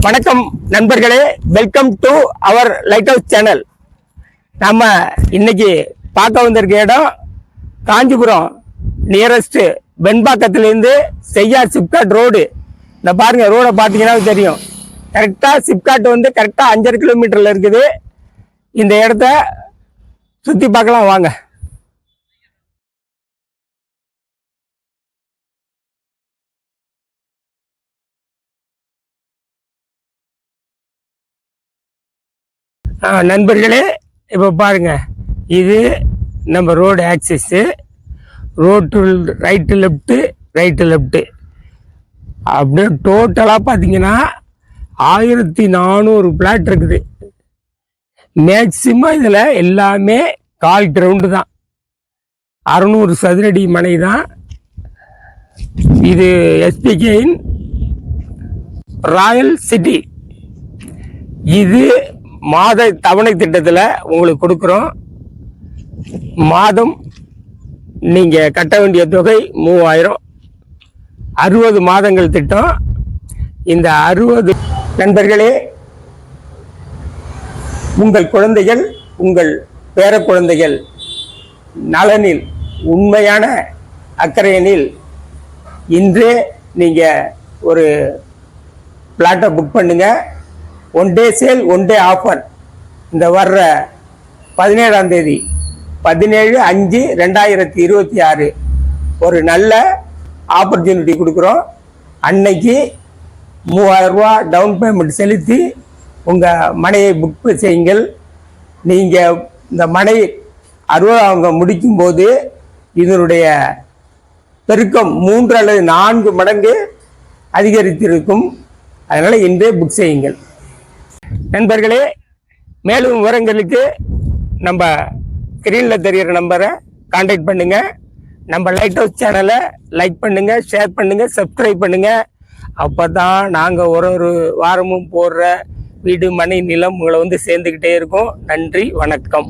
வணக்கம் நண்பர்களே, welcome to our lighthouse channel. நம்ம இன்னைக்கு பார்க்க வந்திருக்க இடம் காஞ்சிபுரம் நியரஸ்ட் வெண்பாக்கத்திலேருந்து செய்யார் சிப்காட் ரோடு. இந்த பாருங்க, ரோடை பார்த்தீங்கன்னா தெரியும். கரெக்டாக சிப்காட் வந்து கரெக்டாக 5.5 கிலோமீட்டரில் இருக்குது. இந்த இடத்த சுற்றி பார்க்கலாம் வாங்க. நண்பர்களே, இப்போ பாருங்க, இது நம்ம road axis. Road right left அப்படியே டோட்டலாக பார்த்தீங்கன்னா 1400 பிளாட் இருக்குது. மேக்சிமம் இதில் எல்லாமே 1/4 கிரவுண்டு தான், 600 சதுரடி மனை தான். இது எஸ்பிகேயின் ராயல் சிட்டி. இது மாத தவணை திட்டத்தில் உங்களுக்கு கொடுக்குறோம். மாதம் நீங்கள் கட்ட வேண்டிய தொகை 3000, 60 மாதங்கள் திட்டம். இந்த 60 நண்பர்களே, உங்கள் குழந்தைகள், உங்கள் பேர குழந்தைகள் நலனில் உண்மையான அக்கறையனில் இன்றே நீங்கள் ஒரு பிளாட்டை புக் பண்ணுங்கள். 1 டே சேல் 1 டே ஆஃபர். இந்த வர்ற 17ஆம் தேதி 17/5/2026 ஒரு நல்ல ஆப்பர்ச்சுனிட்டி கொடுக்குறோம். அன்னைக்கு 3000 ரூபா டவுன் பேமெண்ட் செலுத்தி உங்கள் மனையை புக் செய்யுங்கள். நீங்கள் இந்த மனை 60 அவங்க முடிக்கும்போது இதனுடைய பெருக்கம் 3 அல்லது 4 மடங்கு அதிகரித்திருக்கும். அதனால் இன்றே புக் செய்யுங்கள். நண்பர்களே, மேலும் விவரங்களுக்கு நம்ம ஸ்க்ரீனில் தெரிகிற நம்பரை கான்டாக்ட் பண்ணுங்கள். நம்ம லைட் ஹவுஸ் சேனலை லைக் பண்ணுங்கள், ஷேர் பண்ணுங்கள், சப்ஸ்கிரைப் பண்ணுங்கள். அப்போ தான் நாங்கள் ஒரு வாரமும் போடுற வீடு, மனை, நிலம் உங்களை வந்து சேர்ந்துக்கிட்டே இருக்கோம். நன்றி, வணக்கம்.